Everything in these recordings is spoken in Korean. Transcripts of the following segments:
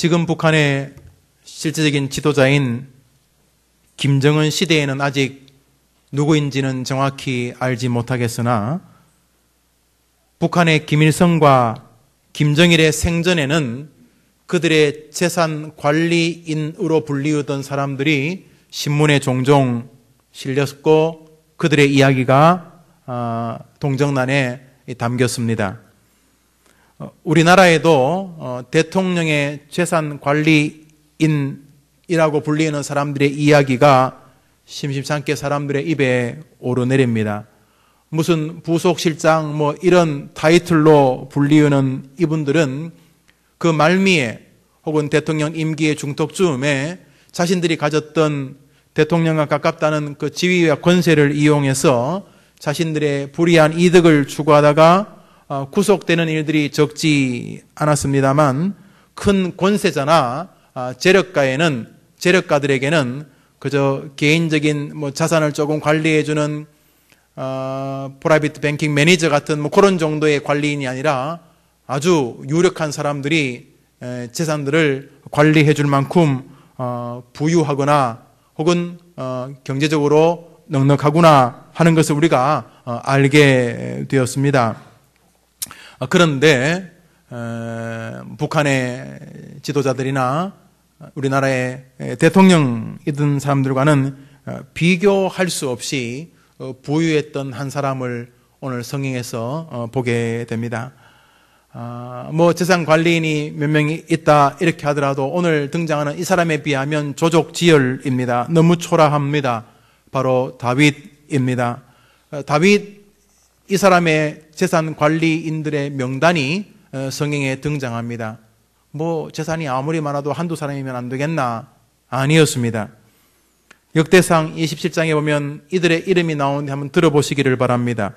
지금 북한의 실질적인 지도자인 김정은 시대에는 아직 누구인지는 정확히 알지 못하겠으나 북한의 김일성과 김정일의 생전에는 그들의 재산 관리인으로 불리우던 사람들이 신문에 종종 실렸고 그들의 이야기가 동정란에 담겼습니다. 우리나라에도 대통령의 재산 관리인이라고 불리는 사람들의 이야기가 심심찮게 사람들의 입에 오르내립니다. 무슨 부속실장 이런 타이틀로 불리우는 이분들은 그 말미에 혹은 대통령 임기의 중턱쯤에 자신들이 가졌던 대통령과 가깝다는 그 지위와 권세를 이용해서 자신들의 불이한 이득을 추구하다가 구속되는 일들이 적지 않았습니다만 큰 권세자나 재력가들에게는 그저 개인적인 자산을 조금 관리해주는 프라이빗 뱅킹 매니저 같은 그런 정도의 관리인이 아니라 아주 유력한 사람들이 재산들을 관리해 줄 만큼 부유하거나 혹은 경제적으로 넉넉하구나 하는 것을 우리가 알게 되었습니다. 그런데 북한의 지도자들이나 우리나라의 대통령이던 사람들과는 비교할 수 없이 부유했던 한 사람을 오늘 성경에서 보게 됩니다. 재산 관리인이 몇 명이 있다 이렇게 하더라도 오늘 등장하는 이 사람에 비하면 조족지혈입니다. 너무 초라합니다. 바로 다윗입니다. 다윗 이 사람의 재산 관리인들의 명단이 성경에 등장합니다. 재산이 아무리 많아도 한두 사람이면 안 되겠나? 아니었습니다. 역대상 27장에 보면 이들의 이름이 나오는데 한번 들어보시기를 바랍니다.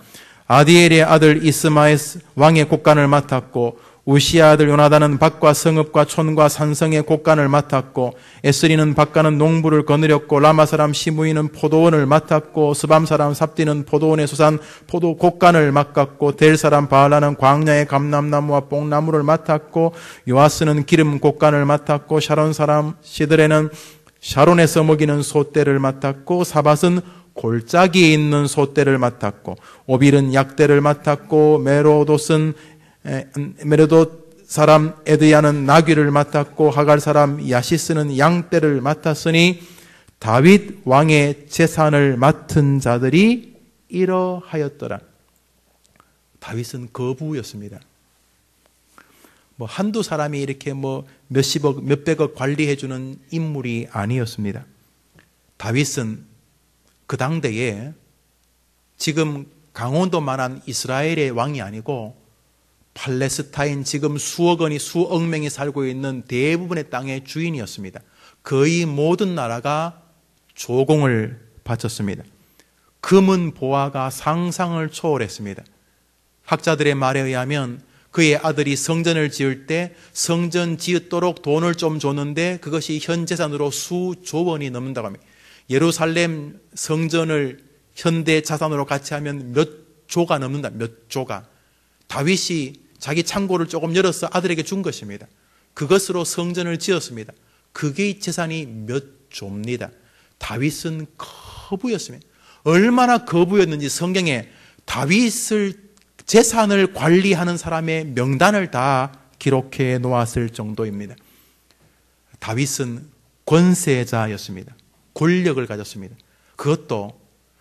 아디엘의 아들 이스마엘 왕의 곡간을 맡았고 우시아 아들 요나단은 밭과 성읍과 촌과 산성의 곡간을 맡았고 에스리는 밭가는 농부를 거느렸고 라마 사람 시므이는 포도원을 맡았고 스밤 사람 삽디는 포도원에 수산 포도 곡간을 맡았고 델 사람 바알라는 광야의 감람나무와 뽕나무를 맡았고 요아스는 기름 곡간을 맡았고 샤론 사람 시드레는 샤론에서 먹이는 소떼를 맡았고 사밧은 골짜기에 있는 소떼를 맡았고 오빌은 약대를 맡았고 메로돗 사람 에드야는 나귀를 맡았고 하갈 사람 야시스는 양떼를 맡았으니 다윗 왕의 재산을 맡은 자들이 이러하였더라. 다윗은 거부였습니다. 한두 사람이 이렇게 몇십억, 몇백억 관리해주는 인물이 아니었습니다. 다윗은 그 당대에 지금 강원도만한 이스라엘의 왕이 아니고 팔레스타인 지금 수억 원이 수억 명이 살고 있는 대부분의 땅의 주인이었습니다. 거의 모든 나라가 조공을 바쳤습니다. 금은 보화가 상상을 초월했습니다. 학자들의 말에 의하면 그의 아들이 성전을 지을 때 성전 지었도록 돈을 좀 줬는데 그것이 현 재산으로 수조 원이 넘는다고 합니다. 예루살렘 성전을 현대 자산으로 같이 하면 몇 조가 넘는다. 몇 조가. 다윗이 자기 창고를 조금 열어서 아들에게 준 것입니다. 그것으로 성전을 지었습니다. 그게 재산이 몇 조입니다. 다윗은 거부였습니다. 얼마나 거부였는지 성경에 다윗을 재산을 관리하는 사람의 명단을 다 기록해 놓았을 정도입니다. 다윗은 권세자였습니다. 권력을 가졌습니다. 그것도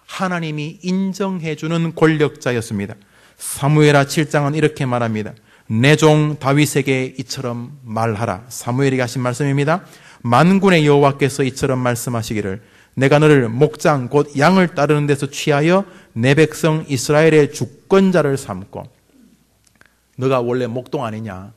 하나님이 인정해주는 권력자였습니다. 사무엘하 7장은 이렇게 말합니다. 내 종 다윗에게 이처럼 말하라. 사무엘에게 하신 말씀입니다. 만군의 여호와께서 이처럼 말씀하시기를 내가 너를 목장 곧 양을 따르는 데서 취하여 내 백성 이스라엘의 주권자를 삼고, 너가 원래 목동 아니냐?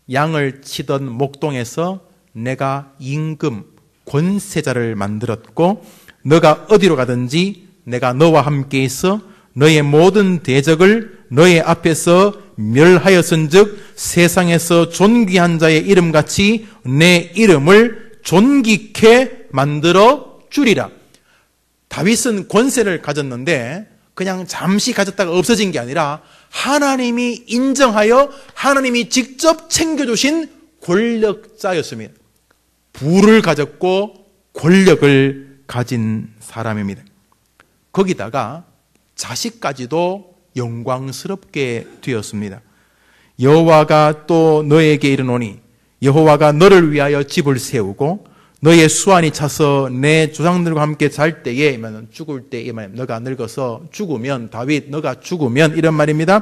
양을 치던 목동에서 내가 임금 권세자를 만들었고, 너가 어디로 가든지 내가 너와 함께 있어 너의 모든 대적을 너의 앞에서 멸하였은즉 세상에서 존귀한 자의 이름같이 내 이름을 존귀케 만들어 주리라. 다윗은 권세를 가졌는데 그냥 잠시 가졌다가 없어진 게 아니라 하나님이 인정하여 하나님이 직접 챙겨주신 권력자였습니다. 부를 가졌고 권력을 가진 사람입니다. 거기다가 자식까지도 영광스럽게 되었습니다. 여호와가 또 너에게 이르노니 여호와가 너를 위하여 집을 세우고 너의 수완이 차서 내 조상들과 함께 잘 때에, 죽을 때에, 너가 늙어서 죽으면, 다윗 너가 죽으면, 이런 말입니다.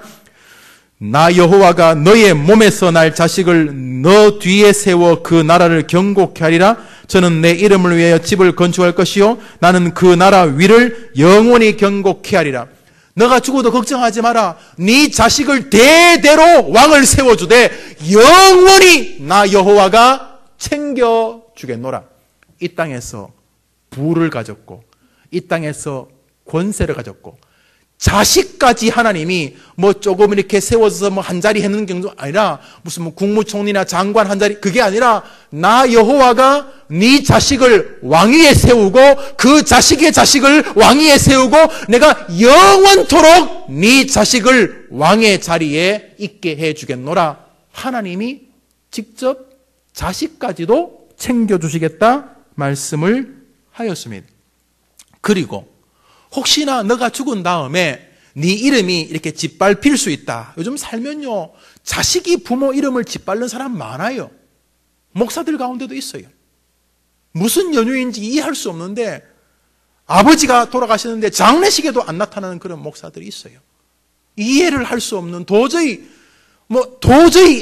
나 여호와가 너의 몸에서 날 자식을 너 뒤에 세워 그 나라를 경고케 하리라. 저는 내 이름을 위하여 집을 건축할 것이요 나는 그 나라 위를 영원히 경고케 하리라. 너가 죽어도 걱정하지 마라. 네 자식을 대대로 왕을 세워주되 영원히 나 여호와가 챙겨주겠노라. 이 땅에서 부를 가졌고 이 땅에서 권세를 가졌고 자식까지 하나님이 조금 이렇게 세워서 한 자리 해놓는 경우도 아니라 무슨 국무총리나 장관 한 자리, 그게 아니라 나 여호와가 네 자식을 왕위에 세우고 그 자식의 자식을 왕위에 세우고 내가 영원토록 네 자식을 왕의 자리에 있게 해주겠노라. 하나님이 직접 자식까지도 챙겨주시겠다 말씀을 하였습니다. 그리고 혹시나 너가 죽은 다음에 네 이름이 이렇게 짓밟힐 수 있다. 요즘 살면요, 자식이 부모 이름을 짓밟는 사람 많아요. 목사들 가운데도 있어요. 무슨 연유인지 이해할 수 없는데 아버지가 돌아가시는데 장례식에도 안 나타나는 그런 목사들이 있어요. 이해를 할 수 없는, 도저히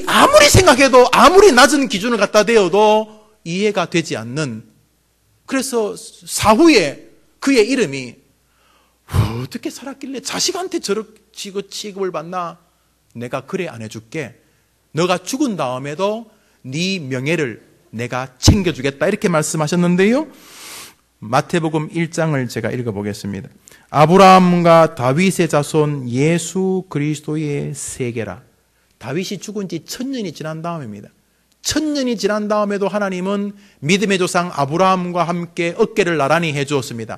아무리 생각해도 아무리 낮은 기준을 갖다 대어도 이해가 되지 않는, 그래서 사후에 그의 이름이 어떻게 살았길래 자식한테 저렇게 취급을 받나? 내가 그래 안 해줄게. 너가 죽은 다음에도 네 명예를 내가 챙겨주겠다. 이렇게 말씀하셨는데요. 마태복음 1장을 제가 읽어보겠습니다. 아브라함과 다윗의 자손 예수 그리스도의 세계라. 다윗이 죽은 지 1000년이 지난 다음입니다. 1000년이 지난 다음에도 하나님은 믿음의 조상 아브라함과 함께 어깨를 나란히 해주었습니다.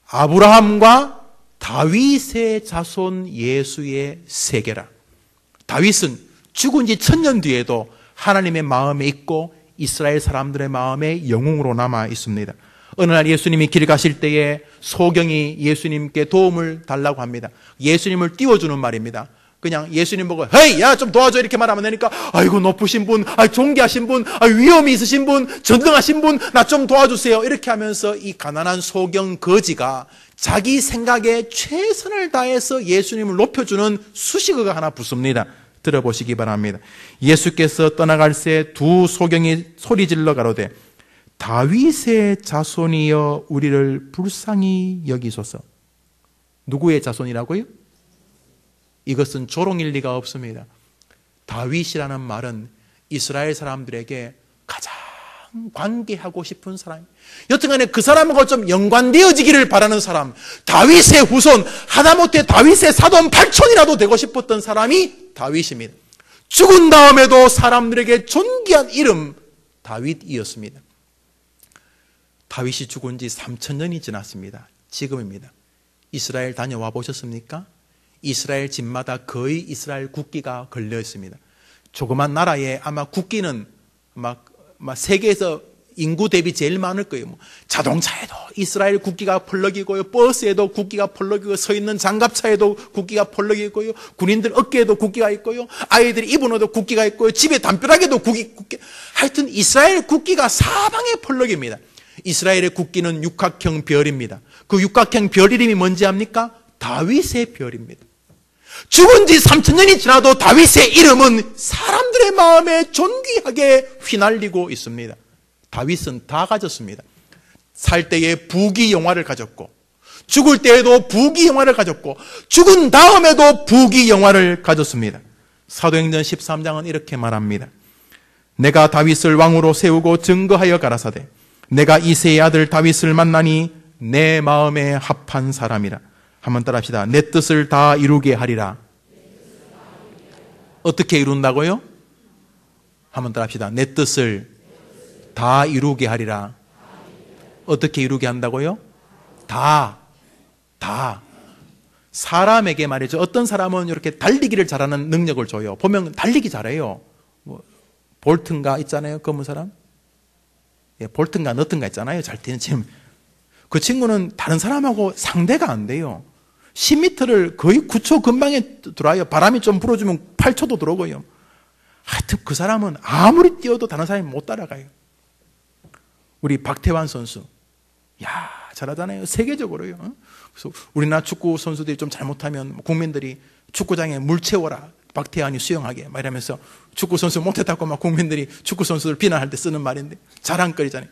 아브라함과 다윗의 자손 예수의 세계라. 다윗은 죽은 지 1000년 뒤에도 하나님의 마음에 있고 이스라엘 사람들의 마음에 영웅으로 남아 있습니다. 어느 날 예수님이 길 가실 때에 소경이 예수님께 도움을 달라고 합니다. 예수님을 띄워주는 말입니다. 그냥 예수님 보고 헤이 야 좀 도와줘 이렇게 말하면 되니까, 아이고 높으신 분, 존귀하신 분, 위엄이 있으신 분, 전능하신 분, 나 좀 도와주세요 이렇게 하면서 이 가난한 소경 거지가 자기 생각에 최선을 다해서 예수님을 높여주는 수식어가 하나 붙습니다. 들어보시기 바랍니다. 예수께서 떠나갈새 두 소경이 소리질러 가로되 다윗의 자손이여 우리를 불쌍히 여기소서. 누구의 자손이라고요? 이것은 조롱일 리가 없습니다. 다윗이라는 말은 이스라엘 사람들에게 가장 관계하고 싶은 사람, 여튼간에 그 사람하고 좀 연관되어지기를 바라는 사람, 다윗의 후손, 하다못해 다윗의 사돈 8촌이라도 되고 싶었던 사람이 다윗입니다. 죽은 다음에도 사람들에게 존귀한 이름 다윗이었습니다. 다윗이 죽은 지 3000년이 지났습니다. 지금입니다. 이스라엘 다녀와 보셨습니까? 이스라엘 집마다 거의 이스라엘 국기가 걸려 있습니다. 조그만 나라에 아마 국기는 막 세계에서 인구 대비 제일 많을 거예요. 자동차에도 이스라엘 국기가 펄럭이고요, 버스에도 국기가 펄럭이고, 서 있는 장갑차에도 국기가 펄럭이고요, 군인들 어깨에도 국기가 있고요, 아이들이 입은 옷에도 국기가 있고요, 집에 담벼락에도 국기. 하여튼 이스라엘 국기가 사방에 펄럭입니다. 이스라엘의 국기는 육각형 별입니다. 그 육각형 별 이름이 뭔지 압니까? 다윗의 별입니다. 죽은 지 3000년이 지나도 다윗의 이름은 사람들의 마음에 존귀하게 휘날리고 있습니다. 다윗은 다 가졌습니다. 살 때에 부귀영화를 가졌고, 죽을 때에도 부귀영화를 가졌고, 죽은 다음에도 부귀영화를 가졌습니다. 사도행전 13장은 이렇게 말합니다. 내가 다윗을 왕으로 세우고 증거하여 가라사대 내가 이새의 아들 다윗을 만나니 내 마음에 합한 사람이라. 한번 따라합시다. 내 뜻을 다 이루게 하리라. 어떻게 이룬다고요? 한번 따라합시다. 내 뜻을 다 이루게 하리라. 어떻게 이루게 한다고요? 다. 사람에게 말이죠. 어떤 사람은 이렇게 달리기를 잘하는 능력을 줘요. 보면 달리기 잘해요. 볼튼가 있잖아요. 검은 사람. 예, 볼튼가 너튼가 있잖아요. 잘 뛰는 지금. 그 친구는 다른 사람하고 상대가 안 돼요. 10m를 거의 9초 근방에 들어와요. 바람이 좀 불어주면 8초도 들어오고요. 하여튼 그 사람은 아무리 뛰어도 다른 사람이 못 따라가요. 우리 박태환 선수. 야, 잘하잖아요. 세계적으로요. 그래서 우리나라 축구 선수들이 좀 잘못하면 국민들이 축구장에 물 채워라. 박태환이 수영하게. 막 이러면서 축구 선수 못했다고 막 국민들이 축구 선수를 비난할 때 쓰는 말인데 자랑거리잖아요.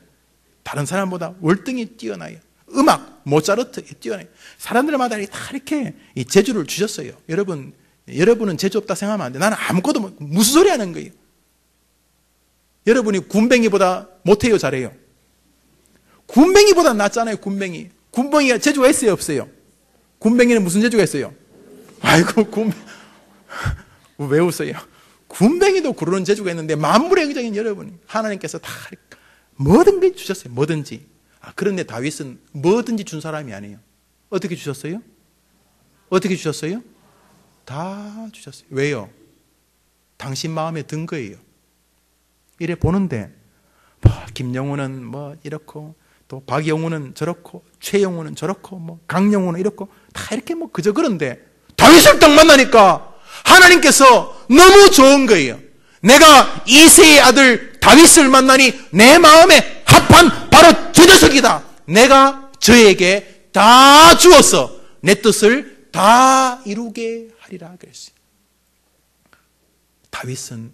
다른 사람보다 월등히 뛰어나요. 음악, 모차르트 뛰어나요. 사람들마다 다 이렇게 이 재주를 주셨어요. 여러분은 재주 없다 생각하면 안 돼. 나는 아무것도 무슨 소리 하는 거예요. 여러분이 군뱅이보다 못해요, 잘해요? 군뱅이보다 낫잖아요, 군뱅이. 군뱅이가 재주가 있어요, 없어요? 군뱅이는 무슨 재주가 있어요? 아이고, 왜 웃어요? 군뱅이도 구르는 재주가 있는데 만물의 영장인 여러분이 하나님께서 다 뭐든 주셨어요, 뭐든지. 그런데 다윗은 뭐든지 준 사람이 아니에요. 어떻게 주셨어요? 어떻게 주셨어요? 다 주셨어요. 왜요? 당신 마음에 든 거예요. 이래 보는데 김영우는 이렇고 또 박영우는 저렇고 최영우는 저렇고 강영우는 이렇고 다 이렇게 그저 그런데 다윗을 딱 만나니까 하나님께서 너무 좋은 거예요. 내가 이새의 아들 다윗을 만나니 내 마음에 합한 바로 저 녀석이다. 내가 저에게 다 주어서 내 뜻을 다 이루게 하리라 그랬어요. 다윗은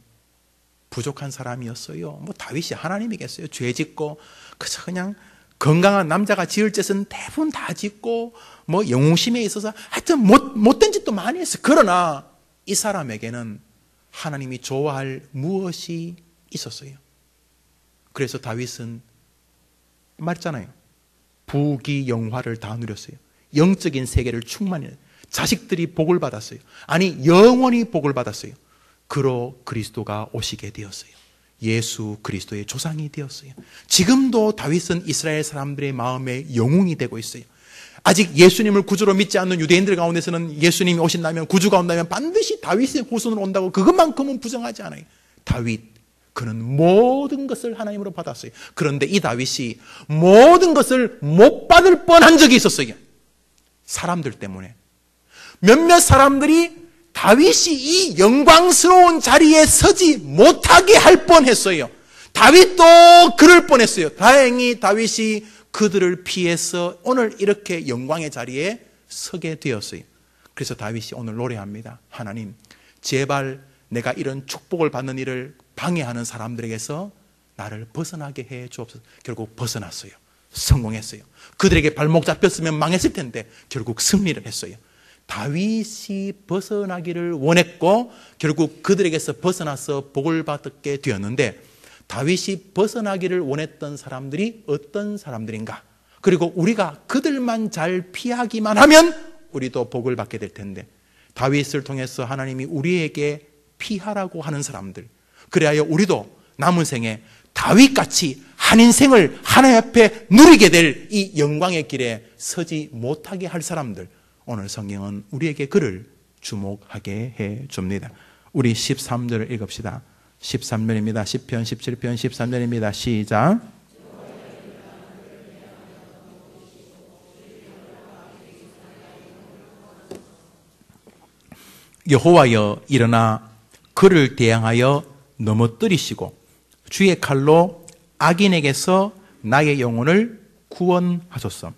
부족한 사람이었어요. 다윗이 하나님이겠어요. 죄 짓고 그저 그냥 건강한 남자가 지을 짓은 대부분 다 짓고 영웅심에 있어서 하여튼 못된 짓도 많이 했어요. 그러나 이 사람에게는 하나님이 좋아할 무엇이 있었어요. 그래서 다윗은 말했잖아요. 부귀영화를 다 누렸어요. 영적인 세계를 충만히 자식들이 복을 받았어요. 아니 영원히 복을 받았어요. 그로 그리스도가 오시게 되었어요. 예수 그리스도의 조상이 되었어요. 지금도 다윗은 이스라엘 사람들의 마음에 영웅이 되고 있어요. 아직 예수님을 구주로 믿지 않는 유대인들 가운데서는 예수님이 오신다면, 구주가 온다면 반드시 다윗의 후손으로 온다고 그것만큼은 부정하지 않아요. 다윗, 그는 모든 것을 하나님으로 받았어요. 그런데 이 다윗이 모든 것을 못 받을 뻔한 적이 있었어요. 사람들 때문에. 몇몇 사람들이 다윗이 이 영광스러운 자리에 서지 못하게 할 뻔했어요. 다윗도 그럴 뻔했어요. 다행히 다윗이 그들을 피해서 오늘 이렇게 영광의 자리에 서게 되었어요. 그래서 다윗이 오늘 노래합니다. 하나님, 제발 내가 이런 축복을 받는 일을 방해하는 사람들에게서 나를 벗어나게 해 주옵소서. 결국 벗어났어요. 성공했어요. 그들에게 발목 잡혔으면 망했을 텐데 결국 승리를 했어요. 다윗이 벗어나기를 원했고 결국 그들에게서 벗어나서 복을 받게 되었는데, 다윗이 벗어나기를 원했던 사람들이 어떤 사람들인가? 그리고 우리가 그들만 잘 피하기만 하면 우리도 복을 받게 될 텐데, 다윗을 통해서 하나님이 우리에게 피하라고 하는 사람들, 그래야 우리도 남은 생에 다윗같이 한 인생을 하나님 앞에 누리게 될 이 영광의 길에 서지 못하게 할 사람들, 오늘 성경은 우리에게 그를 주목하게 해 줍니다. 우리 13절을 읽읍시다. 13절입니다. 시편 17편 13절입니다. 시작. 여호와여, 일어나 그를 대항하여 넘어뜨리시고 주의 칼로 악인에게서 나의 영혼을 구원하소서.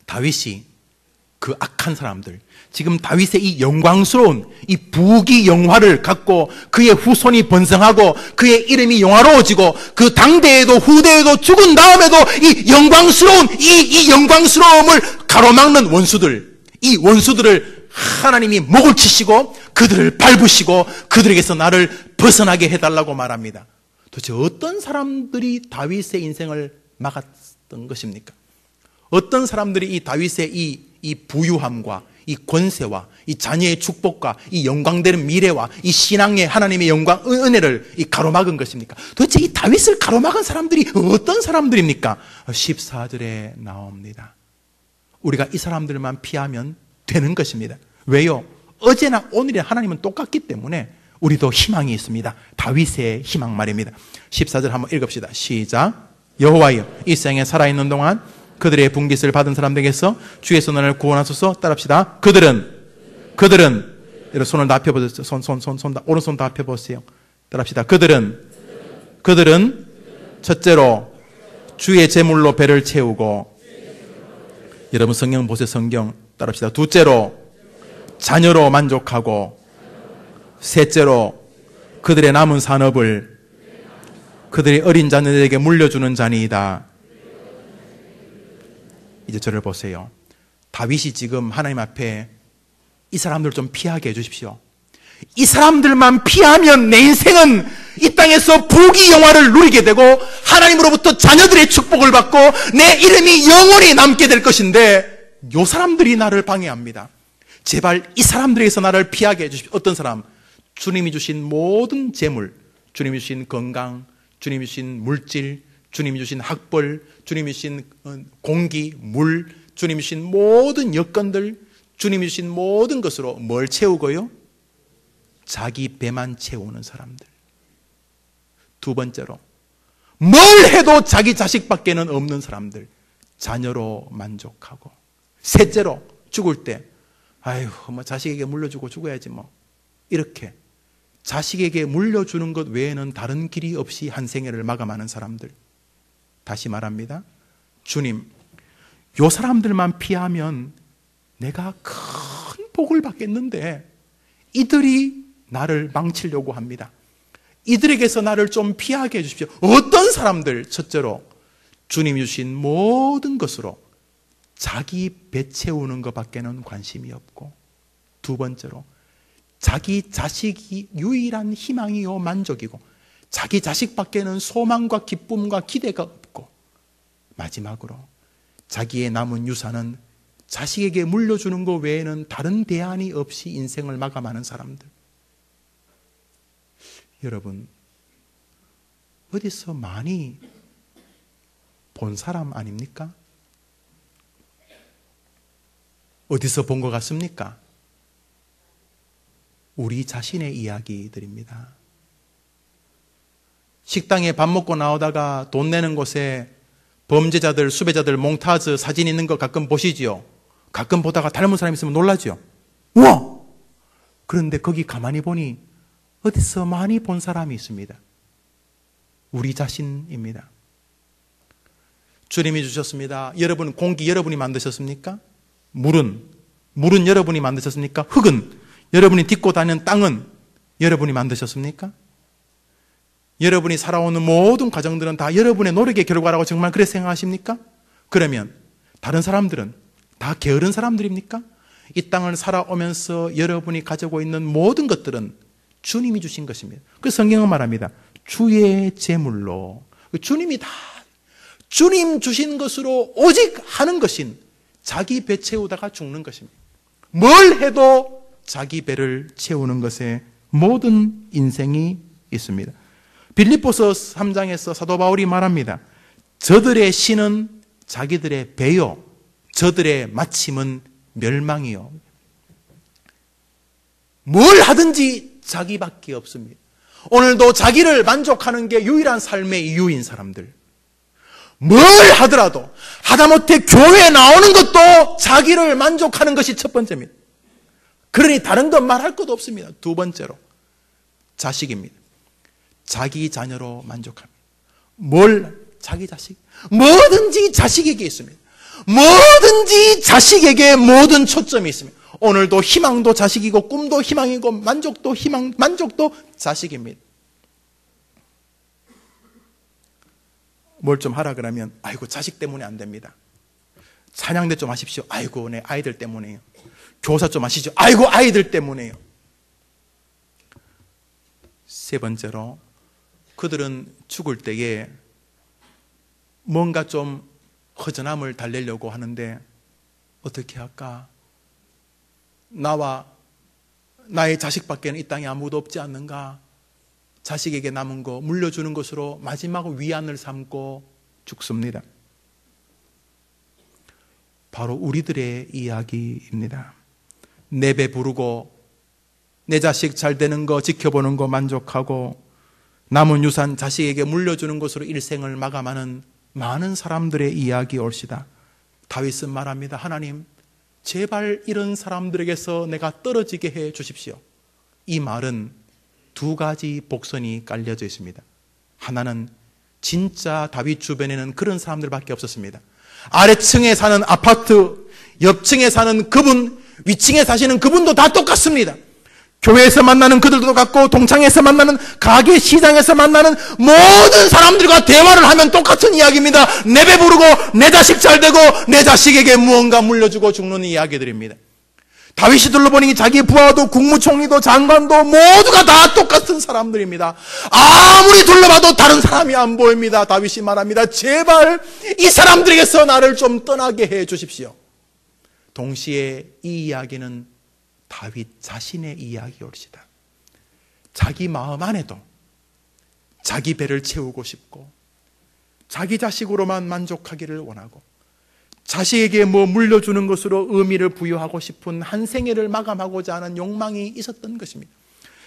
다윗이 그 악한 사람들, 지금 다윗의 이 영광스러운 이 부귀영화를 갖고 그의 후손이 번성하고 그의 이름이 영화로워지고 그 당대에도 후대에도 죽은 다음에도 이 영광스러운 이 영광스러움을 가로막는 원수들, 이 원수들을 하나님이 목을 치시고 그들을 밟으시고 그들에게서 나를 벗어나게 해달라고 말합니다. 도대체 어떤 사람들이 다윗의 인생을 막았던 것입니까? 어떤 사람들이 이 다윗의 이 부유함과 이 권세와 이 자녀의 축복과 이 영광되는 미래와 이 신앙의 하나님의 영광, 은혜를 이 가로막은 것입니까? 도대체 이 다윗을 가로막은 사람들이 어떤 사람들입니까? 14절에 나옵니다. 우리가 이 사람들만 피하면 되는 것입니다. 왜요? 어제나 오늘이나 하나님은 똑같기 때문에 우리도 희망이 있습니다. 다윗의 희망 말입니다. 14절 한번 읽읍시다. 시작. 여호와여, 이 생에 살아있는 동안 그들의 분깃을 받은 사람들에게서 주의 손을 구원하소서. 따라합시다. 그들은 여러분 손을 다 펴보세요. 오른손 다 펴보세요. 따라합시다. 그들은 첫째로 주의 제물로 배를 채우고, 여러분 성경 보세요. 성경 따라합시다. 둘째로 자녀로 만족하고, 셋째로 그들의 남은 산업을 그들의 어린 자녀들에게 물려주는 자니이다. 이제 저를 보세요. 다윗이 지금 하나님 앞에 이 사람들 좀 피하게 해주십시오. 이 사람들만 피하면 내 인생은 이 땅에서 부귀 영화를 누리게 되고 하나님으로부터 자녀들의 축복을 받고 내 이름이 영원히 남게 될 것인데, 이 사람들이 나를 방해합니다. 제발 이 사람들에게서 나를 피하게 해주십시오. 어떤 사람? 주님이 주신 모든 재물, 주님이 주신 건강, 주님이 주신 물질, 주님이 주신 학벌, 주님이 주신 공기, 물, 주님이 주신 모든 여건들, 주님이 주신 모든 것으로 뭘 채우고요? 자기 배만 채우는 사람들. 두 번째로, 뭘 해도 자기 자식밖에는 없는 사람들. 자녀로 만족하고. 셋째로, 죽을 때 아유, 뭐 자식에게 물려주고 죽어야지 뭐. 이렇게 자식에게 물려주는 것 외에는 다른 길이 없이 한 생애를 마감하는 사람들. 다시 말합니다. 주님, 요 사람들만 피하면 내가 큰 복을 받겠는데 이들이 나를 망치려고 합니다. 이들에게서 나를 좀 피하게 해주십시오. 어떤 사람들? 첫째로 주님이 주신 모든 것으로 자기 배 채우는 것밖에는 관심이 없고, 두 번째로 자기 자식이 유일한 희망이요 만족이고 자기 자식밖에는 소망과 기쁨과 기대가 없고, 마지막으로 자기의 남은 유산은 자식에게 물려주는 것 외에는 다른 대안이 없이 인생을 마감하는 사람들. 여러분, 어디서 많이 본 사람 아닙니까? 어디서 본 것 같습니까? 우리 자신의 이야기들입니다. 식당에 밥 먹고 나오다가 돈 내는 곳에 범죄자들, 수배자들 몽타주 사진 있는 거 가끔 보시지요? 가끔 보다가 닮은 사람 있으면 놀라죠? 우와! 그런데 거기 가만히 보니 어디서 많이 본 사람이 있습니다. 우리 자신입니다. 주님이 주셨습니다. 여러분, 공기 여러분이 만드셨습니까? 물은 여러분이 만드셨습니까? 흙은 여러분이 딛고 다니는 땅은 여러분이 만드셨습니까? 여러분이 살아오는 모든 과정들은 다 여러분의 노력의 결과라고 정말 그렇게 생각하십니까? 그러면 다른 사람들은 다 게으른 사람들입니까? 이 땅을 살아오면서 여러분이 가지고 있는 모든 것들은 주님이 주신 것입니다. 그래서 성경은 말합니다. 주의 제물로. 주님이 다 주님 주신 것으로 오직 하는 것인 자기 배 채우다가 죽는 것입니다. 뭘 해도 자기 배를 채우는 것에 모든 인생이 있습니다. 빌립보서 3장에서 사도 바울이 말합니다. 저들의 신은 자기들의 배요, 저들의 마침은 멸망이요. 뭘 하든지 자기밖에 없습니다. 오늘도 자기를 만족하는 게 유일한 삶의 이유인 사람들. 뭘 하더라도 하다못해 교회에 나오는 것도 자기를 만족하는 것이 첫 번째입니다. 그러니 다른 건 말할 것도 없습니다. 두 번째로 자식입니다. 자기 자녀로 만족합니다. 자기 자식? 뭐든지 자식에게 있습니다. 뭐든지 자식에게 모든 초점이 있습니다. 오늘도 희망도 자식이고 꿈도 희망이고 만족도 만족도 자식입니다. 뭘 좀 하라 그러면 아이고 자식 때문에 안 됩니다. 찬양대 좀 하십시오. 아이고 내 아이들 때문에요. 교사 좀 하시죠. 아이고 아이들 때문에요. 세 번째로 그들은 죽을 때에 뭔가 좀 허전함을 달래려고 하는데 어떻게 할까? 나와 나의 자식밖에는 이 땅에 아무도 없지 않는가? 자식에게 남은 거 물려주는 것으로 마지막 위안을 삼고 죽습니다. 바로 우리들의 이야기입니다. 내 배 부르고 내 자식 잘 되는 거 지켜보는 거 만족하고 남은 유산 자식에게 물려주는 것으로 일생을 마감하는 많은 사람들의 이야기 올시다. 다윗은 말합니다. 하나님, 제발 이런 사람들에게서 내가 떨어지게 해 주십시오. 이 말은 두 가지 복선이 깔려져 있습니다. 하나는 진짜 다윗 주변에는 그런 사람들밖에 없었습니다. 아래층에 사는 아파트, 옆층에 사는 그분, 위층에 사시는 그분도 다 똑같습니다. 교회에서 만나는 그들도 똑같고 동창에서 만나는 가게 시장에서 만나는 모든 사람들과 대화를 하면 똑같은 이야기입니다. 내 배 부르고 내 자식 잘 되고 내 자식에게 무언가 물려주고 죽는 이야기들입니다. 다윗이 둘러보니 자기 부하도 국무총리도 장관도 모두가 다 똑같은 사람들입니다. 아무리 둘러봐도 다른 사람이 안 보입니다. 다윗이 말합니다. 제발 이 사람들에게서 나를 좀 떠나게 해 주십시오. 동시에 이 이야기는 다윗 자신의 이야기올시다. 자기 마음 안에도 자기 배를 채우고 싶고 자기 자식으로만 만족하기를 원하고 자식에게 뭐 물려주는 것으로 의미를 부여하고 싶은 한 생애를 마감하고자 하는 욕망이 있었던 것입니다.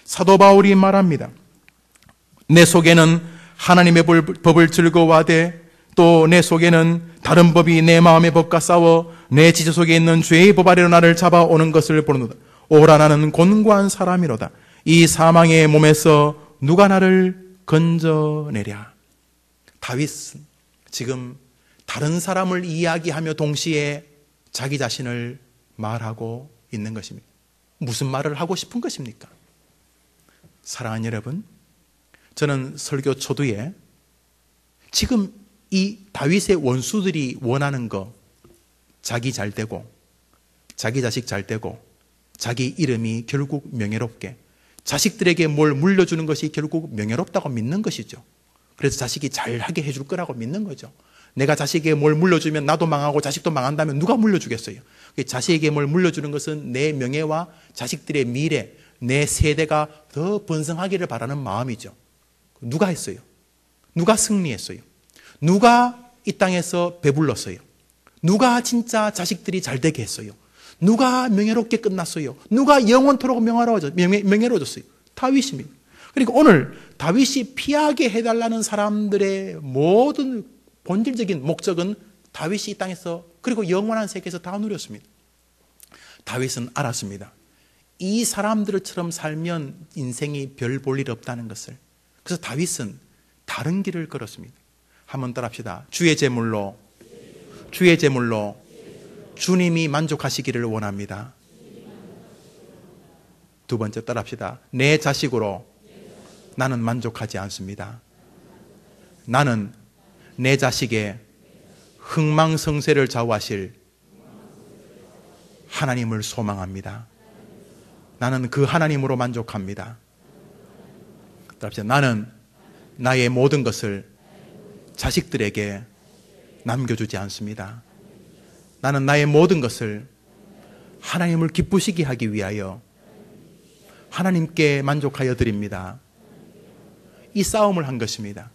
사도 바울이 말합니다. 내 속에는 하나님의 법을 즐거워하되 또 내 속에는 다른 법이 내 마음의 법과 싸워 내 지체 속에 있는 죄의 법 아래로 나를 잡아오는 것을 보는도다. 오라 나는 곤고한 사람이로다. 이 사망의 몸에서 누가 나를 건져내랴. 다윗은 지금 다른 사람을 이야기하며 동시에 자기 자신을 말하고 있는 것입니다. 무슨 말을 하고 싶은 것입니까? 사랑하는 여러분, 저는 설교 초두에 지금 이 다윗의 원수들이 원하는 거, 자기 잘 되고 자기 자식 잘 되고 자기 이름이 결국 명예롭게, 자식들에게 뭘 물려주는 것이 결국 명예롭다고 믿는 것이죠. 그래서 자식이 잘하게 해줄 거라고 믿는 거죠. 내가 자식에게 뭘 물려주면 나도 망하고 자식도 망한다면 누가 물려주겠어요? 자식에게 뭘 물려주는 것은 내 명예와 자식들의 미래, 내 세대가 더 번성하기를 바라는 마음이죠. 누가 했어요? 누가 승리했어요? 누가 이 땅에서 배불렀어요? 누가 진짜 자식들이 잘 되게 했어요? 누가 명예롭게 끝났어요? 누가 영원토록 명예로워졌어요? 다윗입니다. 그러니까 오늘 다윗이 피하게 해달라는 사람들의 모든 본질적인 목적은 다윗이 이 땅에서 그리고 영원한 세계에서 다 누렸습니다. 다윗은 알았습니다. 이 사람들처럼 살면 인생이 별 볼 일 없다는 것을. 그래서 다윗은 다른 길을 걸었습니다. 한번 따라합시다. 주의 제물로 주님이 만족하시기를 원합니다. 두 번째 따라합시다. 내 자식으로 나는 만족하지 않습니다. 나는 내 자식의 흥망성쇠를 좌우하실 하나님을 소망합니다. 나는 그 하나님으로 만족합니다. 따라합시다. 나는 나의 모든 것을 자식들에게 남겨주지 않습니다. 나는 나의 모든 것을 하나님을 기쁘시게 하기 위하여 하나님께 만족하여 드립니다. 이 싸움을 한 것입니다.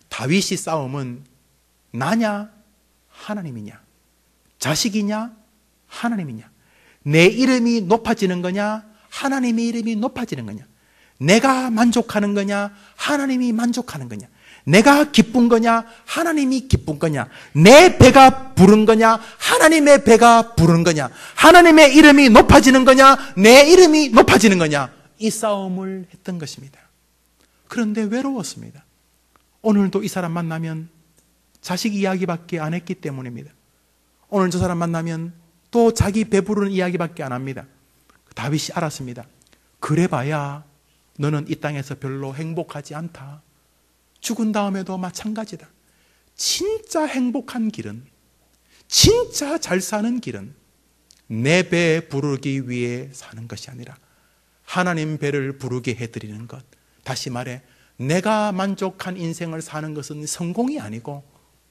다윗이 싸움은 나냐 하나님이냐, 자식이냐 하나님이냐, 내 이름이 높아지는 거냐 하나님의 이름이 높아지는 거냐, 내가 만족하는 거냐 하나님이 만족하는 거냐, 내가 기쁜 거냐 하나님이 기쁜 거냐, 내 배가 부른 거냐 하나님의 배가 부른 거냐, 하나님의 이름이 높아지는 거냐 내 이름이 높아지는 거냐, 이 싸움을 했던 것입니다. 그런데 외로웠습니다. 오늘도 이 사람 만나면 자식 이야기밖에 안 했기 때문입니다. 오늘 저 사람 만나면 또 자기 배부르는 이야기밖에 안 합니다. 다윗이 알았습니다. 그래봐야 너는 이 땅에서 별로 행복하지 않다. 죽은 다음에도 마찬가지다. 진짜 행복한 길은, 진짜 잘 사는 길은 내 배 부르기 위해 사는 것이 아니라 하나님 배를 부르게 해드리는 것. 다시 말해, 내가 만족한 인생을 사는 것은 성공이 아니고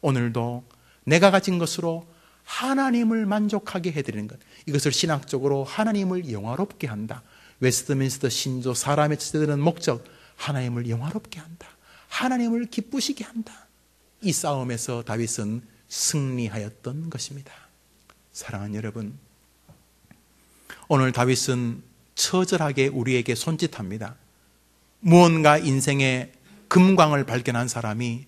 오늘도 내가 가진 것으로 하나님을 만족하게 해드리는 것. 이것을 신학적으로 하나님을 영화롭게 한다. 웨스트민스터 신조 사람의 지대되는 목적, 하나님을 영화롭게 한다. 하나님을 기쁘시게 한다. 이 싸움에서 다윗은 승리하였던 것입니다. 사랑하는 여러분, 오늘 다윗은 처절하게 우리에게 손짓합니다. 무언가 인생의 금광을 발견한 사람이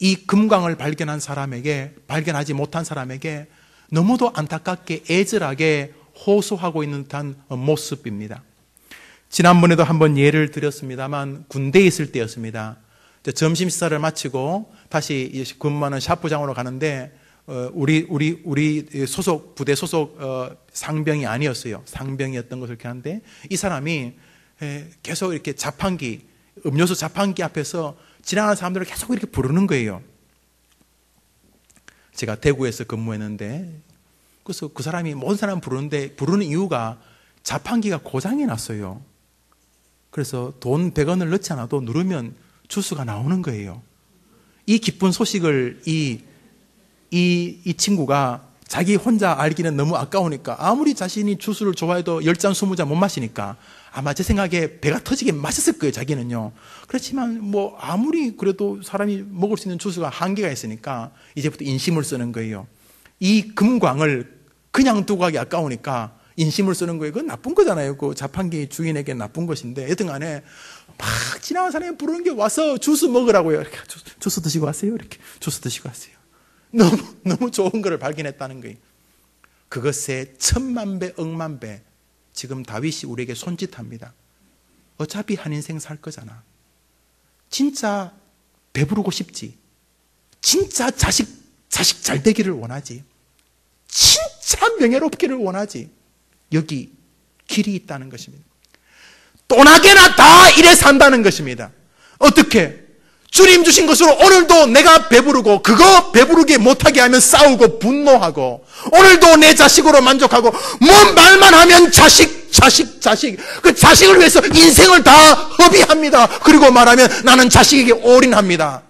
이 금광을 발견하지 못한 사람에게 너무도 안타깝게 애절하게 호소하고 있는 듯한 모습입니다. 지난번에도 한번 예를 드렸습니다만 군대에 있을 때였습니다. 점심 식사를 마치고 다시 근무하는 샤프장으로 가는데 우리 소속 부대 소속 상병이 아니었어요. 상병이었던 것을 이렇게 하는데 이 사람이 계속 이렇게 자판기 음료수 자판기 앞에서 지나가는 사람들을 계속 이렇게 부르는 거예요. 제가 대구에서 근무했는데 그래서 그 사람이 모든 사람 부르는데 부르는 이유가 자판기가 고장이 났어요. 그래서 돈 100원을 넣지 않아도 누르면 주스가 나오는 거예요. 이 기쁜 소식을 이 친구가 자기 혼자 알기는 너무 아까우니까 아무리 자신이 주스를 좋아해도 10잔 20잔 못 마시니까 아마 제 생각에 배가 터지게 마셨을 거예요, 자기는요. 그렇지만 뭐 아무리 그래도 사람이 먹을 수 있는 주스가 한계가 있으니까 이제부터 인심을 쓰는 거예요. 이 금광을 그냥 두고 가기 아까우니까 인심을 쓰는 거예요. 그건 나쁜 거잖아요. 그 자판기 주인에게 나쁜 것인데 여튼 간에 막 지나가는 사람이 부르는 게 와서 주스 먹으라고요. 이렇게 주스 드시고 가세요. 이렇게 주스 드시고 가세요. 너무 좋은 것을 발견했다는 거예요. 그것에 1000만 배, 억만 배 지금 다윗이 우리에게 손짓합니다. 어차피 한 인생 살 거잖아. 진짜 배부르고 싶지. 진짜 자식 잘 되기를 원하지. 진짜 명예롭기를 원하지. 여기 길이 있다는 것입니다. 또나게나 다 이래 산다는 것입니다. 어떻게? 주님 주신 것으로 오늘도 내가 배부르고 그거 배부르게 못하게 하면 싸우고 분노하고 오늘도 내 자식으로 만족하고 뭔 말만 하면 자식 그 자식을 위해서 인생을 다 허비합니다. 그리고 말하면 나는 자식에게 올인합니다.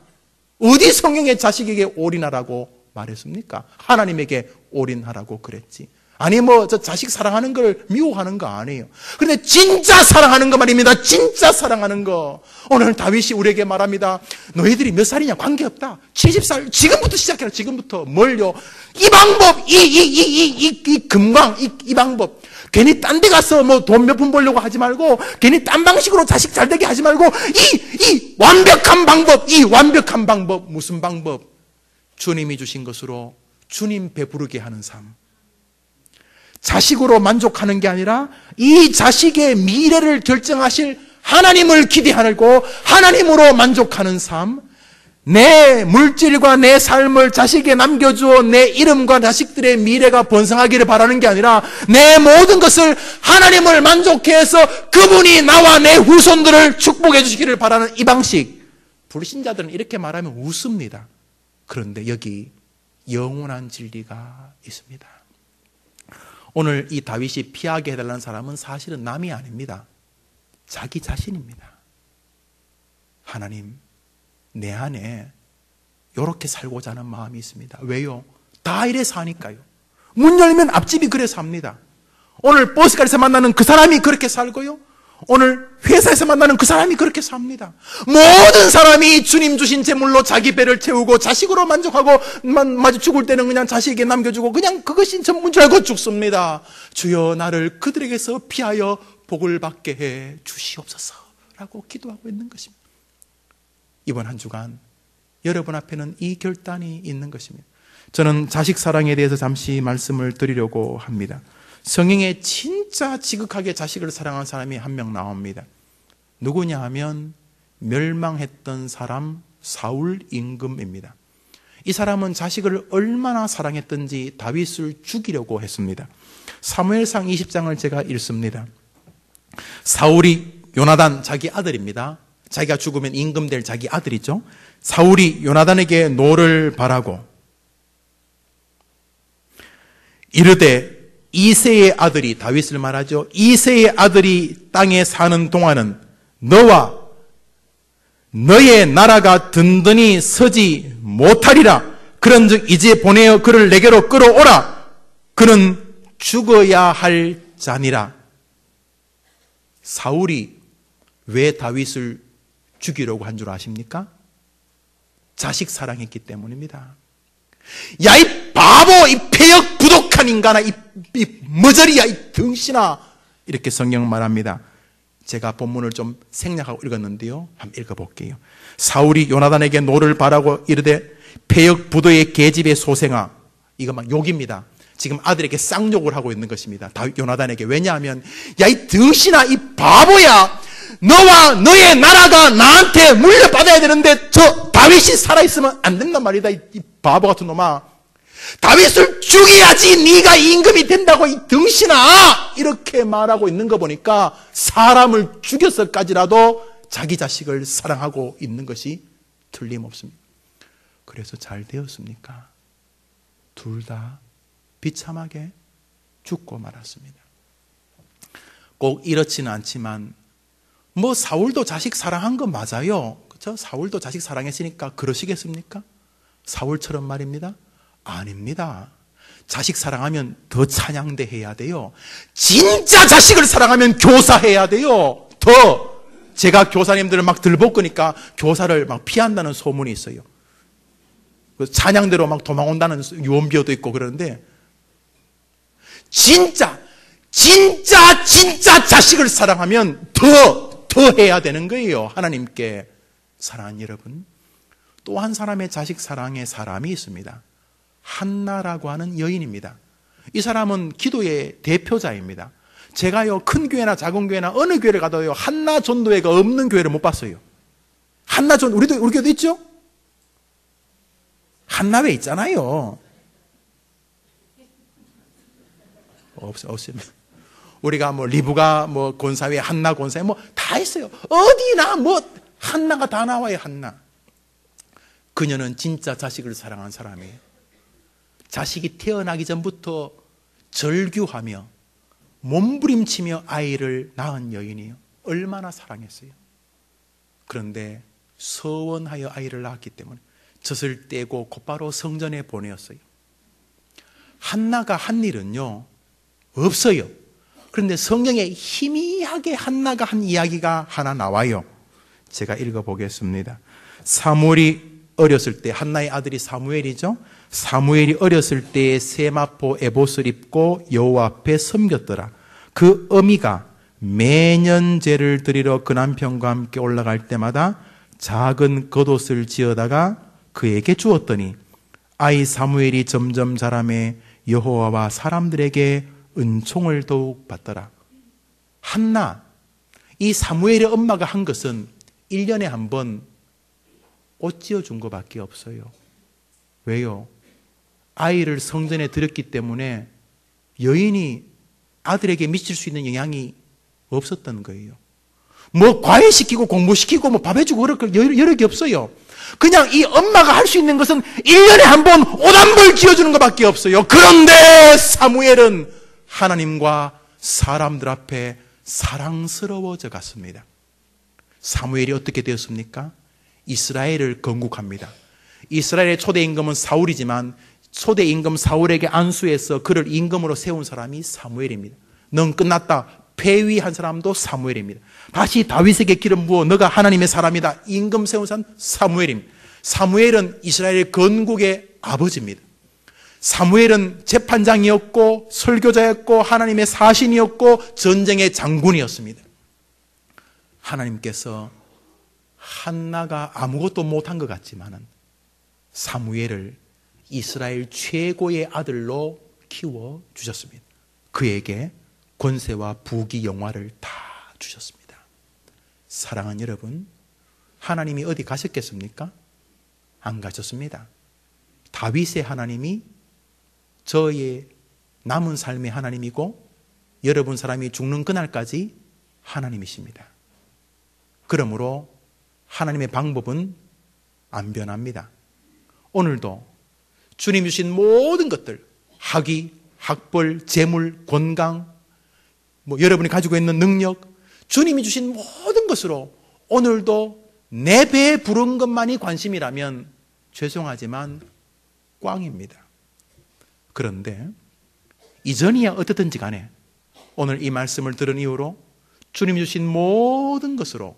어디 성경에 자식에게 올인하라고 말했습니까? 하나님에게 올인하라고 그랬지. 아니 저 자식 사랑하는 걸 미워하는 거 아니에요. 그런데 진짜 사랑하는 거 말입니다. 진짜 사랑하는 거. 오늘 다윗이 우리에게 말합니다. 너희들이 몇 살이냐 관계없다. 70살 지금부터 시작해라. 지금부터 뭘요? 이 방법 이 금광 이 방법. 괜히 딴 데 가서 돈 몇 푼 벌려고 하지 말고 괜히 딴 방식으로 자식 잘 되게 하지 말고 이 완벽한 방법 무슨 방법? 주님이 주신 것으로 주님 배부르게 하는 삶. 자식으로 만족하는 게 아니라 이 자식의 미래를 결정하실 하나님을 기대하고 하나님으로 만족하는 삶. 내 물질과 내 삶을 자식에게 남겨주어 내 이름과 자식들의 미래가 번성하기를 바라는 게 아니라 내 모든 것을 하나님을 만족해 해서 그분이 나와 내 후손들을 축복해 주시기를 바라는 이 방식. 불신자들은 이렇게 말하면 웃습니다. 그런데 여기 영원한 진리가 있습니다. 오늘 이 다윗이 피하게 해달라는 사람은 사실은 남이 아닙니다. 자기 자신입니다. 하나님, 내 안에 이렇게 살고자 하는 마음이 있습니다. 왜요? 다 이래 사니까요. 문 열면 앞집이 그래 삽니다. 오늘 버스가에서 만나는 그 사람이 그렇게 살고요. 오늘 회사에서 만나는 그 사람이 그렇게 삽니다. 모든 사람이 주님 주신 재물로 자기 배를 채우고 자식으로 만족하고 마주 죽을 때는 그냥 자식에게 남겨주고 그냥 그것이 전부인 줄 알고 죽습니다. 주여 나를 그들에게서 피하여 복을 받게 해 주시옵소서 라고 기도하고 있는 것입니다. 이번 한 주간 여러분 앞에는 이 결단이 있는 것입니다. 저는 자식 사랑에 대해서 잠시 말씀을 드리려고 합니다. 성경에 진짜 지극하게 자식을 사랑하는 사람이 한 명 나옵니다. 누구냐 하면 멸망했던 사람 사울 임금입니다. 이 사람은 자식을 얼마나 사랑했던지 다윗을 죽이려고 했습니다. 사무엘상 20장을 제가 읽습니다. 사울이 요나단 자기 아들입니다. 자기가 죽으면 임금 될 자기 아들이죠. 사울이 요나단에게 노를 바라고 이르되 이새의 아들이 다윗을 말하죠. 이새의 아들이 땅에 사는 동안은 너와 너의 나라가 든든히 서지 못하리라. 그런즉 이제 보내어 그를 내게로 끌어오라. 그는 죽어야 할 자니라. 사울이 왜 다윗을 죽이려고 한 줄 아십니까? 자식 사랑했기 때문입니다. 야, 이 바보, 이 폐역 부독한 인간아, 이 머저리야, 이 등신아, 이렇게 성경 말합니다. 제가 본문을 좀 생략하고 읽었는데요. 한번 읽어볼게요. 사울이 요나단에게 노를 바라고 이르되 패역 부도의 계집의 소생아. 이거 막 욕입니다. 지금 아들에게 쌍욕을 하고 있는 것입니다. 요나단에게. 왜냐하면 야, 이 등신아, 이 바보야, 너와 너의 나라가 나한테 물려받아야 되는데 저 다윗이 살아있으면 안 된단 말이다. 이 바보 같은 놈아, 다윗을 죽여야지 네가 임금이 된다고, 이 등신아. 이렇게 말하고 있는 거 보니까 사람을 죽여서까지라도 자기 자식을 사랑하고 있는 것이 틀림없습니다. 그래서 잘 되었습니까? 둘 다 비참하게 죽고 말았습니다. 꼭 이렇지는 않지만 뭐 사울도 자식 사랑한 건 맞아요. 그렇죠? 사울도 자식 사랑했으니까 그러시겠습니까? 사울처럼 말입니다. 아닙니다. 자식 사랑하면 더 찬양대 해야 돼요. 진짜 자식을 사랑하면 교사해야 돼요. 더 제가 교사님들을 막 들볶으니까 교사를 막 피한다는 소문이 있어요. 찬양대로 막 도망온다는 유언비어도 있고 그러는데, 진짜 자식을 사랑하면 더 해야 되는 거예요. 하나님께. 사랑하는 여러분, 또 한 사람의 자식 사랑의 사람이 있습니다. 한나라고 하는 여인입니다. 이 사람은 기도의 대표자입니다. 제가요, 큰 교회나 작은 교회나 어느 교회를 가도요, 한나 전도회가 없는 교회를 못 봤어요. 한나 전, 우리 교회도 있죠? 한나회 있잖아요. 없으면. 우리가 뭐 리브가 뭐 권사회, 한나 권사회 뭐 다 있어요. 어디나 뭐 한나가 다 나와요, 한나. 그녀는 진짜 자식을 사랑한 사람이에요. 자식이 태어나기 전부터 절규하며 몸부림치며 아이를 낳은 여인이에요. 얼마나 사랑했어요. 그런데 서원하여 아이를 낳았기 때문에 젖을 떼고 곧바로 성전에 보내었어요. 한나가 한 일은요, 없어요. 그런데 성경에 희미하게 한나가 한 이야기가 하나 나와요. 제가 읽어보겠습니다. 사무엘이 어렸을 때, 한나의 아들이 사무엘이죠. 사무엘이 어렸을 때에 세마포 에봇을 입고 여호와 앞에 섬겼더라. 그 어미가 매년 제를 드리러 그 남편과 함께 올라갈 때마다 작은 겉옷을 지어다가 그에게 주었더니 아이 사무엘이 점점 자라매 여호와와 사람들에게 은총을 더욱 받더라. 한나, 이 사무엘의 엄마가 한 것은 1년에 한 번 옷 지어준 것밖에 없어요. 왜요? 아이를 성전에 들였기 때문에 여인이 아들에게 미칠 수 있는 영향이 없었던 거예요. 뭐 과외시키고 공부시키고 뭐 밥 해주고 그럴 여력이 없어요. 그냥 이 엄마가 할 수 있는 것은 1년에 한 번 옷 한 벌 지어주는 것밖에 없어요. 그런데 사무엘은 하나님과 사람들 앞에 사랑스러워져 갔습니다. 사무엘이 어떻게 되었습니까? 이스라엘을 건국합니다. 이스라엘의 초대 임금은 사울이지만 초대 임금 사울에게 안수해서 그를 임금으로 세운 사람이 사무엘입니다. 넌 끝났다. 폐위한 사람도 사무엘입니다. 다시 다윗에게 기름 부어 너가 하나님의 사람이다. 임금 세운 사람 사무엘입니다. 사무엘은 이스라엘 건국의 아버지입니다. 사무엘은 재판장이었고 설교자였고 하나님의 사신이었고 전쟁의 장군이었습니다. 하나님께서 한나가 아무것도 못한 것 같지만은 사무엘을 이스라엘 최고의 아들로 키워 주셨습니다. 그에게 권세와 부귀 영화를 다 주셨습니다. 사랑하는 여러분, 하나님이 어디 가셨겠습니까? 안 가셨습니다. 다윗의 하나님이 저의 남은 삶의 하나님이고 여러분 사람이 죽는 그날까지 하나님이십니다. 그러므로 하나님의 방법은 안 변합니다. 오늘도 주님 주신 모든 것들, 학위, 학벌, 재물, 건강, 뭐 여러분이 가지고 있는 능력, 주님이 주신 모든 것으로 오늘도 내 배에 부른 것만이 관심이라면 죄송하지만 꽝입니다. 그런데 이전이야 어떻든지 간에 오늘 이 말씀을 들은 이후로 주님 주신 모든 것으로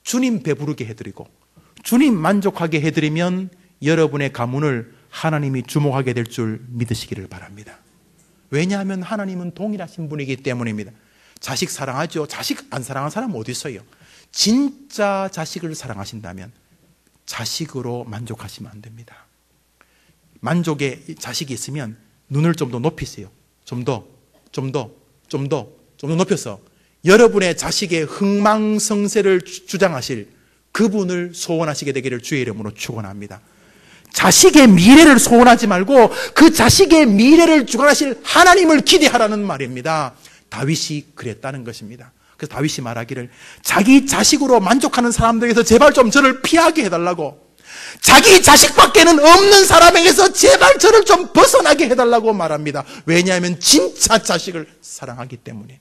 주님 배부르게 해드리고 주님 만족하게 해드리면 여러분의 가문을 하나님이 주목하게 될 줄 믿으시기를 바랍니다. 왜냐하면 하나님은 동일하신 분이기 때문입니다. 자식 사랑하죠. 자식 안 사랑하는 사람 어디 있어요? 진짜 자식을 사랑하신다면 자식으로 만족하시면 안 됩니다. 만족의 자식이 있으면 눈을 좀 더 높이세요. 좀 더 높여서 여러분의 자식의 흥망성쇠를 주장하실 그분을 소원하시게 되기를 주의 이름으로 축원합니다. 자식의 미래를 소원하지 말고 그 자식의 미래를 주관하실 하나님을 기대하라는 말입니다. 다윗이 그랬다는 것입니다. 그래서 다윗이 말하기를 자기 자식으로 만족하는 사람들에게서 제발 좀 저를 피하게 해달라고, 자기 자식밖에는 없는 사람에게서 제발 저를 좀 벗어나게 해달라고 말합니다. 왜냐하면 진짜 자식을 사랑하기 때문에.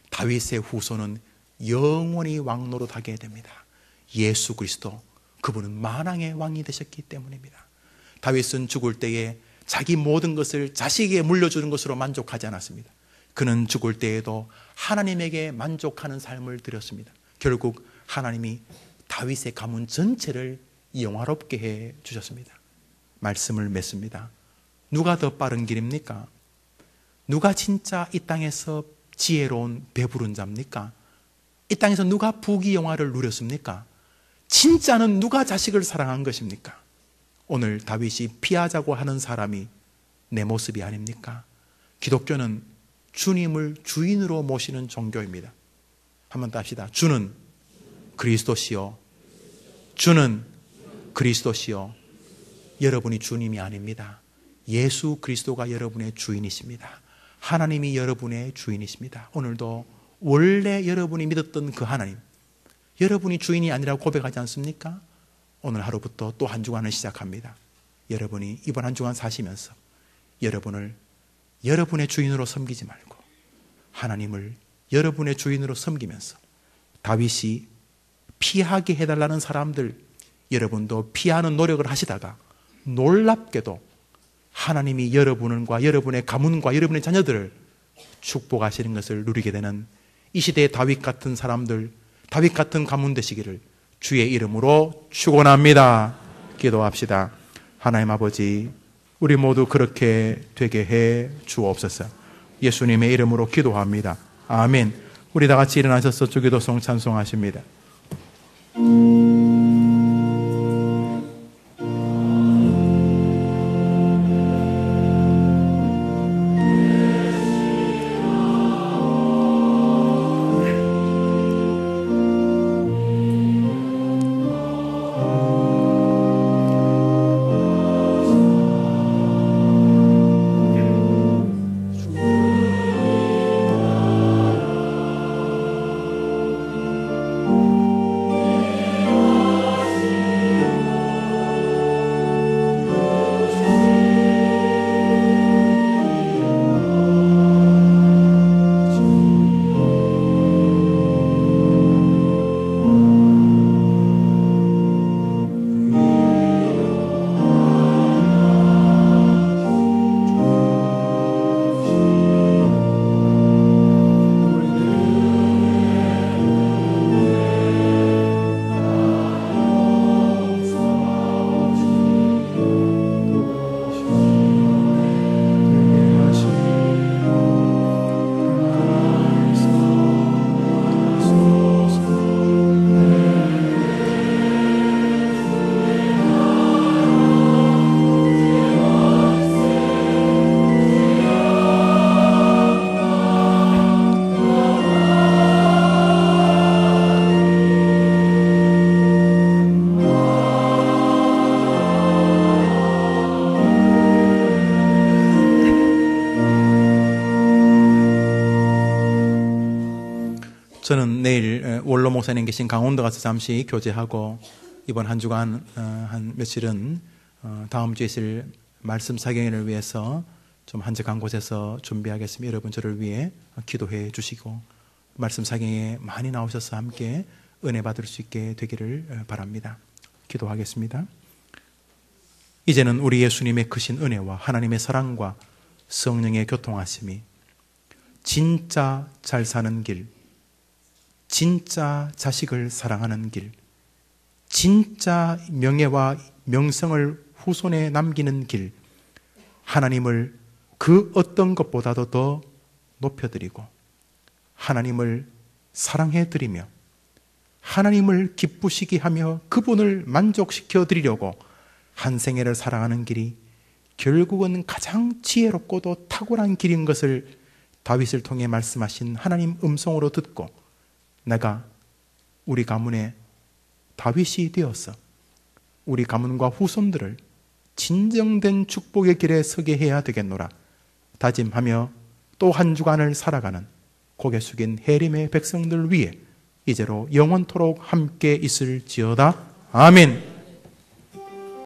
다윗의 후손은 영원히 왕노릇하게 됩니다. 예수 그리스도, 그분은 만왕의 왕이 되셨기 때문입니다. 다윗은 죽을 때에 자기 모든 것을 자식에게 물려주는 것으로 만족하지 않았습니다. 그는 죽을 때에도 하나님에게 만족하는 삶을 드렸습니다. 결국 하나님이 다윗의 가문 전체를 영화롭게 해 주셨습니다. 말씀을 맺습니다. 누가 더 빠른 길입니까? 누가 진짜 이 땅에서 지혜로운 배부른 자입니까? 이 땅에서 누가 부귀영화를 누렸습니까? 진짜는 누가 자식을 사랑한 것입니까? 오늘 다윗이 피하자고 하는 사람이 내 모습이 아닙니까? 기독교는 주님을 주인으로 모시는 종교입니다. 한번 더 합시다. 주는 그리스도시요, 주는 그리스도시요. 여러분이 주님이 아닙니다. 예수 그리스도가 여러분의 주인이십니다. 하나님이 여러분의 주인이십니다. 오늘도 원래 여러분이 믿었던 그 하나님, 여러분이 주인이 아니라고 고백하지 않습니까? 오늘 하루부터 또 한 주간을 시작합니다. 여러분이 이번 한 주간 사시면서 여러분을 여러분의 주인으로 섬기지 말고 하나님을 여러분의 주인으로 섬기면서 다윗이 피하게 해달라는 사람들, 여러분도 피하는 노력을 하시다가 놀랍게도 하나님이 여러분과 여러분의 가문과 여러분의 자녀들을 축복하시는 것을 누리게 되는 이 시대의 다윗 같은 사람들, 다윗 같은 가문 되시기를 주의 이름으로 축원합니다. 기도합시다. 하나님 아버지, 우리 모두 그렇게 되게 해 주옵소서. 예수님의 이름으로 기도합니다. 아멘. 우리 다 같이 일어나셔서 주기도송 찬송하십니다. 저는 내일 원로 목사님 계신 강원도 가서 잠시 교제하고 이번 한 주간 한 며칠은 다음 주에 있을 말씀 사경회를 위해서 좀 한적한 곳에서 준비하겠습니다. 여러분 저를 위해 기도해 주시고 말씀 사경회에 많이 나오셔서 함께 은혜 받을 수 있게 되기를 바랍니다. 기도하겠습니다. 이제는 우리 예수님의 크신 은혜와 하나님의 사랑과 성령의 교통하심이 진짜 잘 사는 길, 진짜 자식을 사랑하는 길, 진짜 명예와 명성을 후손에 남기는 길, 하나님을 그 어떤 것보다도 더 높여드리고 하나님을 사랑해 드리며 하나님을 기쁘시게 하며 그분을 만족시켜 드리려고 한 생애를 살아가는 길이 결국은 가장 지혜롭고도 탁월한 길인 것을 다윗을 통해 말씀하신 하나님 음성으로 듣고 내가 우리 가문의 다윗이 되어서 우리 가문과 후손들을 진정된 축복의 길에 서게 해야 되겠노라 다짐하며 또 한 주간을 살아가는 고개 숙인 해림의 백성들 위해 이제로 영원토록 함께 있을지어다. 아멘.